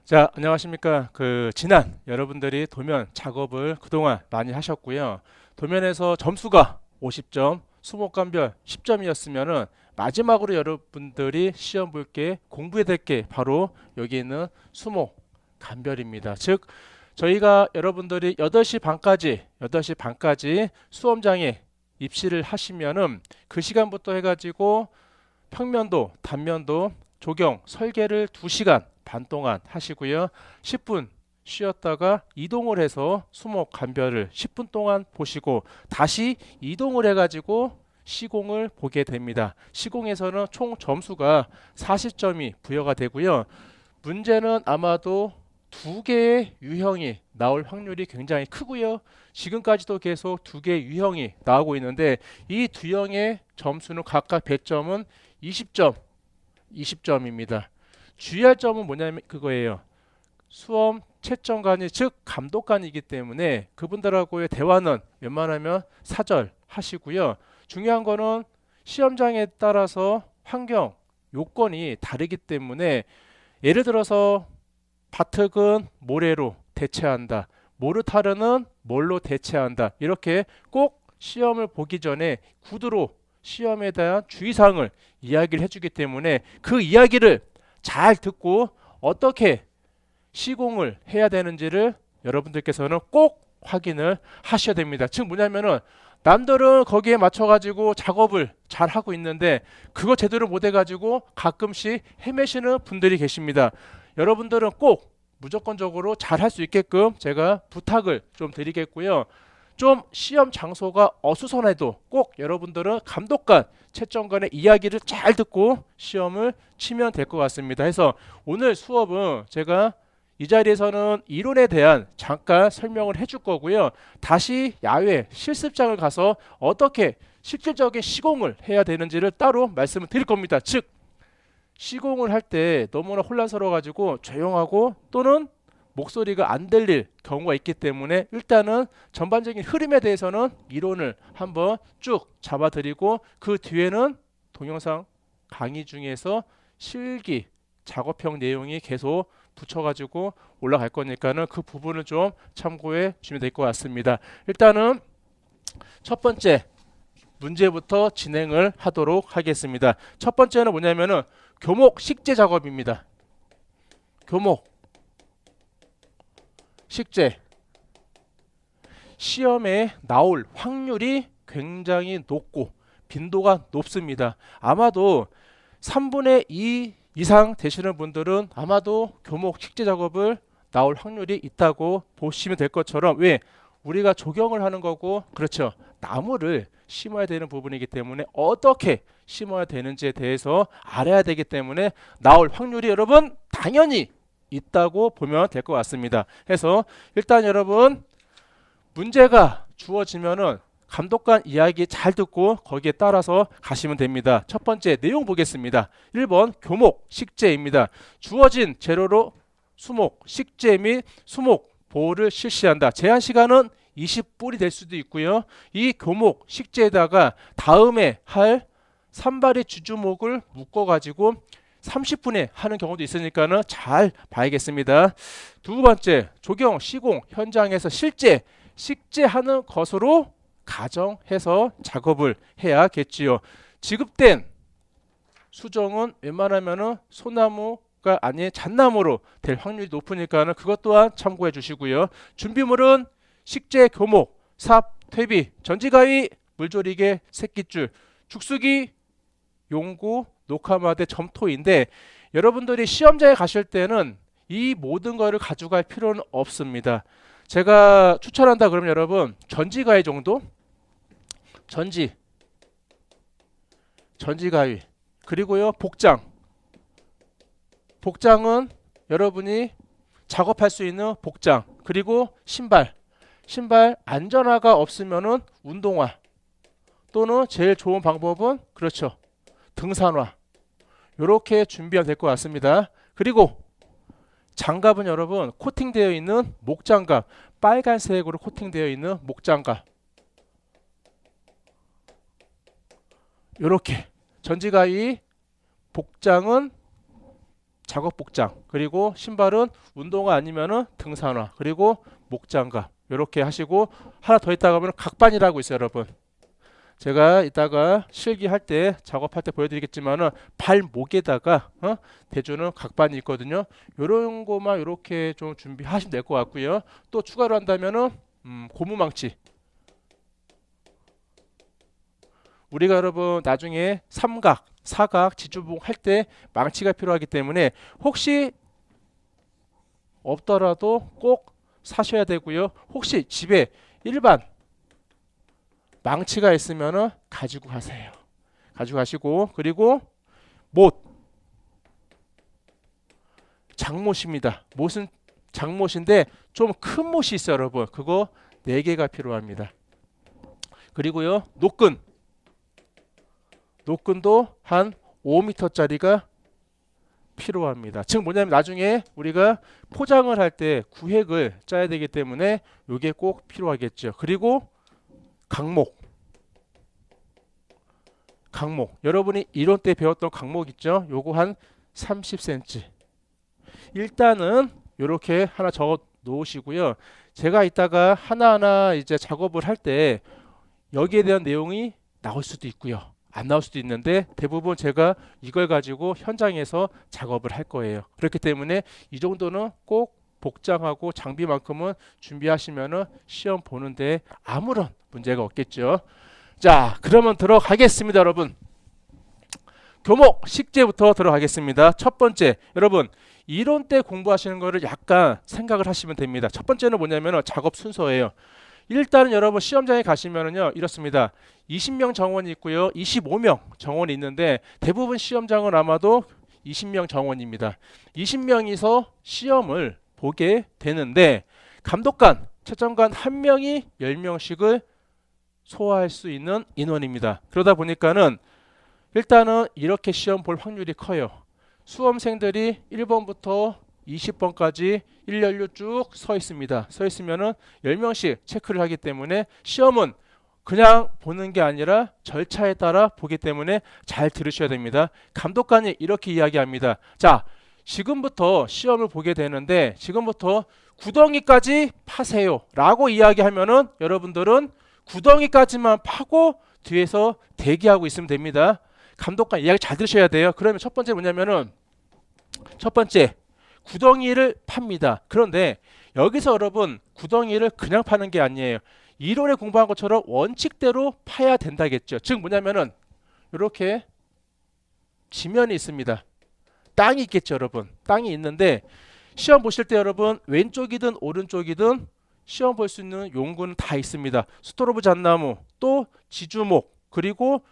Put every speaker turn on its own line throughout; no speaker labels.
자, 안녕하십니까. 지난 여러분들이 도면 작업을 그동안 많이 하셨고요. 도면에서 점수가 50점, 수목감별 10점이었으면은 마지막으로 여러분들이 시험 볼 게 공부해야 될 게 바로 여기 있는 수목감별입니다. 즉, 저희가 여러분들이 8시 반까지 수험장에 입시를 하시면은 그 시간부터 해가지고 평면도, 단면도, 조경, 설계를 2시간 반 동안 하시고요. 10분 쉬었다가 이동을 해서 수목 감별을 10분 동안 보시고 다시 이동을 해가지고 시공을 보게 됩니다. 시공에서는 총 점수가 40점이 부여가 되고요. 문제는 아마도 2개의 유형이 나올 확률이 굉장히 크고요. 지금까지도 계속 2개의 유형이 나오고 있는데 이 두 형의 점수는 각각 배점은 20점, 20점입니다. 주의할 점은 뭐냐면 그거예요. 수험 채점관이 즉 감독관이기 때문에 그분들하고의 대화는 웬만하면 사절 하시고요. 중요한 거는 시험장에 따라서 환경, 요건이 다르기 때문에 예를 들어서 바특은 모래로 대체한다. 모르타르는 뭘로 대체한다. 이렇게 꼭 시험을 보기 전에 구두로 시험에 대한 주의사항을 이야기를 해주기 때문에 그 이야기를 잘 듣고 어떻게 시공을 해야 되는지를 여러분들께서는 꼭 확인을 하셔야 됩니다. 즉 뭐냐면은 남들은 거기에 맞춰가지고 작업을 잘 하고 있는데 그거 제대로 못해가지고 가끔씩 헤매시는 분들이 계십니다. 여러분들은 꼭 무조건적으로 잘 할 수 있게끔 제가 부탁을 좀 드리겠고요. 좀 시험 장소가 어수선해도 꼭 여러분들은 감독관, 채점관의 이야기를 잘 듣고 시험을 치면 될 것 같습니다. 해서 오늘 수업은 제가 이 자리에서는 이론에 대한 잠깐 설명을 해줄 거고요. 다시 야외 실습장을 가서 어떻게 실질적인 시공을 해야 되는지를 따로 말씀을 드릴 겁니다. 즉 시공을 할 때 너무나 혼란스러워 가지고 조용하고 또는 목소리가 안 들릴 경우가 있기 때문에 일단은 전반적인 흐름에 대해서는 이론을 한번 쭉 잡아드리고 그 뒤에는 동영상 강의 중에서 실기 작업형 내용이 계속 붙여가지고 올라갈 거니까는 그 부분을 좀 참고해 주시면 될 것 같습니다. 일단은 첫 번째 문제부터 진행을 하도록 하겠습니다. 첫 번째는 뭐냐면은 교목 식재 작업입니다. 교목 식재 시험에 나올 확률이 굉장히 높고 빈도가 높습니다. 아마도 3분의 2 이상 되시는 분들은 아마도 교목 식재 작업을 나올 확률이 있다고 보시면 될 것처럼 왜 우리가 조경을 하는 거고 그렇죠. 나무를 심어야 되는 부분이기 때문에 어떻게 심어야 되는지에 대해서 알아야 되기 때문에 나올 확률이 여러분 당연히 있다고 보면 될 것 같습니다. 해서 일단 여러분 문제가 주어지면은 감독관 이야기 잘 듣고 거기에 따라서 가시면 됩니다. 첫 번째 내용 보겠습니다. 1번 교목 식재입니다. 주어진 재료로 수목 식재 및 수목 보호를 실시한다. 제한 시간은 20분이 될 수도 있고요. 이 교목 식재에다가 다음에 할 산발의 주주목을 묶어가지고 30분에 하는 경우도 있으니까는 잘 봐야겠습니다. 두 번째, 조경, 시공 현장에서 실제 식재하는 것으로 가정해서 작업을 해야겠지요. 지급된 수정은 웬만하면은 소나무가 아닌 잣나무로 될 확률이 높으니까는 그것 또한 참고해 주시고요. 준비물은 식재, 교목, 삽, 퇴비, 전지가위, 물조리개, 새끼줄, 죽수기, 용구, 녹화마대, 점토인데 여러분들이 시험장에 가실 때는 이 모든 거를 가져갈 필요는 없습니다. 제가 추천한다 그러면 여러분 전지가위 정도? 전지가위 그리고요 복장은 여러분이 작업할 수 있는 복장 그리고 신발 안전화가 없으면은 운동화 또는 제일 좋은 방법은 그렇죠 등산화 이렇게 준비하면 될 것 같습니다. 그리고 장갑은 여러분 코팅되어 있는 목장갑 빨간색으로 코팅되어 있는 목장갑 이렇게 전지가위 복장은 작업 복장, 그리고 신발은 운동화 아니면은 등산화, 그리고 목장갑 이렇게 하시고, 하나 더 있다가 하면 각반이라고 있어요, 여러분. 제가 이따가 실기할 때 작업할 때 보여드리겠지만은 발목에다가 대주는 각반이 있거든요. 요런 거만 이렇게 좀 준비하시면 될 것 같고요. 또 추가로 한다면은 고무망치. 우리가 여러분 나중에 삼각, 사각, 지주봉 할 때 망치가 필요하기 때문에 혹시 없더라도 꼭 사셔야 되고요. 혹시 집에 일반 망치가 있으면은 가지고 가세요. 가지고 가시고, 그리고 못, 장못입니다. 못은 장못인데 좀 큰 못이 있어요, 여러분. 그거 4개가 필요합니다. 그리고요, 노끈도 한 5m짜리가 필요합니다. 즉 뭐냐면 나중에 우리가 포장을 할 때 구획을 짜야 되기 때문에 이게 꼭 필요하겠죠. 그리고 강목. 여러분이 이론 때 배웠던 강목 있죠? 요거 한 30cm. 일단은 이렇게 하나 적어 놓으시고요. 제가 이따가 하나하나 이제 작업을 할 때 여기에 대한 내용이 나올 수도 있고요. 안 나올 수도 있는데 대부분 제가 이걸 가지고 현장에서 작업을 할 거예요. 그렇기 때문에 이 정도는 꼭 복장하고 장비만큼은 준비하시면은 시험 보는데 아무런 문제가 없겠죠. 자, 그러면 들어가겠습니다, 여러분. 교목 식재부터 들어가겠습니다. 첫 번째, 여러분 이론 때 공부하시는 거를 약간 생각을 하시면 됩니다. 첫 번째는 뭐냐면 작업 순서예요. 일단은 여러분 시험장에 가시면은요 이렇습니다. 20명 정원이 있고요, 25명 정원이 있는데 대부분 시험장은 아마도 20명 정원입니다. 20명이서 시험을 보게 되는데 감독관, 채점관 1명이 10명씩을 소화할 수 있는 인원입니다. 그러다 보니까는 일단은 이렇게 시험 볼 확률이 커요. 수험생들이 1번부터 20번까지 일렬로 쭉 서 있습니다. 서 있으면은 10명씩 체크를 하기 때문에 시험은 그냥 보는 게 아니라 절차에 따라 보기 때문에 잘 들으셔야 됩니다. 감독관이 이렇게 이야기합니다. 자, 지금부터 시험을 보게 되는데 지금부터 구덩이까지 파세요 라고 이야기하면은 여러분들은 구덩이까지만 파고 뒤에서 대기하고 있으면 됩니다. 감독관 이야기 잘 들으셔야 돼요. 그러면 첫 번째 뭐냐면은 첫 번째 구덩이를 팝니다. 그런데 여기서 여러분 구덩이를 그냥 파는 게 아니에요. 이론에 공부한 것처럼 원칙대로 파야 된다겠죠. 즉 뭐냐면은 이렇게 지면이 있습니다. 땅이 있겠죠, 여러분. 땅이 있는데 시험 보실 때 여러분 왼쪽이든 오른쪽이든 시험 볼 수 있는 용구는 다 있습니다. 스토로브 잣나무, 또 지주목, 그리고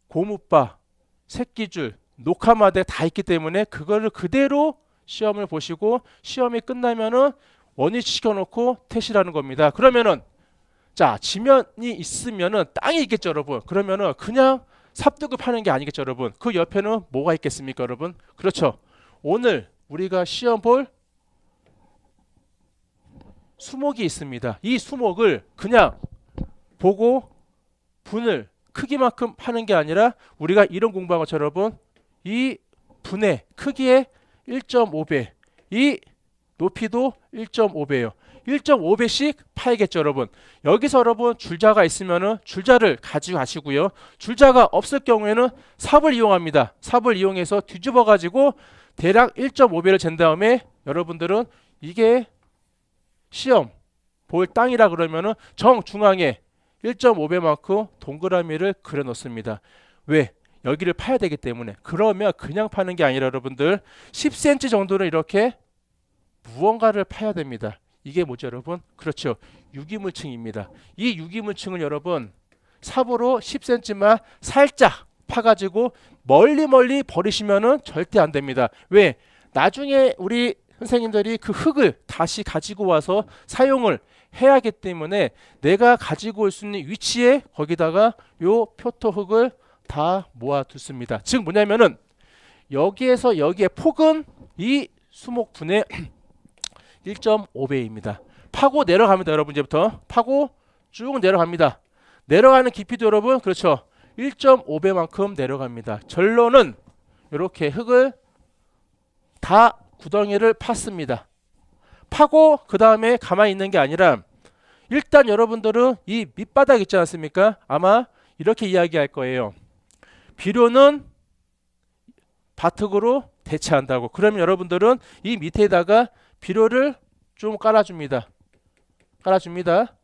고무바, 새끼줄, 녹화마대 다 있기 때문에 그거를 그대로 시험을 보시고 시험이 끝나면은 원위치 시켜놓고 퇴실하는 겁니다. 그러면은 자, 지면이 있으면은 땅이 있겠죠, 여러분. 그러면은 그냥 삽두고 파는 게 아니겠죠, 여러분. 그 옆에는 뭐가 있겠습니까, 여러분? 그렇죠. 오늘 우리가 시험 볼 수목이 있습니다. 이 수목을 그냥 보고 분을 크기만큼 파는 게 아니라 우리가 이런 공부한 것처럼 여러분 이 분의 크기의 1.5배, 이 높이도 1.5배예요. 1.5배씩 파야겠죠, 여러분. 여기서 여러분 줄자가 있으면은 줄자를 가지고 가시고요. 줄자가 없을 경우에는 삽을 이용합니다. 삽을 이용해서 뒤집어 가지고 대략 1.5배를 잰 다음에 여러분들은 이게 시험 볼 땅이라 그러면은 정중앙에 1.5배만큼 동그라미를 그려 놓습니다. 왜? 여기를 파야 되기 때문에. 그러면 그냥 파는 게 아니라 여러분들 10cm 정도는 이렇게 무언가를 파야 됩니다. 이게 뭐죠, 여러분? 그렇죠. 유기물층입니다. 이 유기물층을 여러분 삽으로 10cm만 살짝 파가지고 멀리 버리시면은 절대 안 됩니다. 왜? 나중에 우리 선생님들이 그 흙을 다시 가지고 와서 사용을 해야 하기 때문에 내가 가지고 올 수 있는 위치에 거기다가 요 표토 흙을 다 모아두습니다. 즉 뭐냐면은 여기에서 여기에 폭은 이 수목분의 1.5배입니다. 파고 내려갑니다. 여러분 이제부터 파고 쭉 내려갑니다. 내려가는 깊이도 여러분 그렇죠. 1.5배만큼 내려갑니다. 결론은 이렇게 흙을 다 구덩이를 팠습니다. 파고 그 다음에 가만히 있는 게 아니라 일단 여러분들은 이 밑바닥 있지 않습니까? 아마 이렇게 이야기할 거예요. 비료는 바특으로 대체한다고. 그러면 여러분들은 이 밑에다가 비료를 좀 깔아줍니다. 깔아줍니다.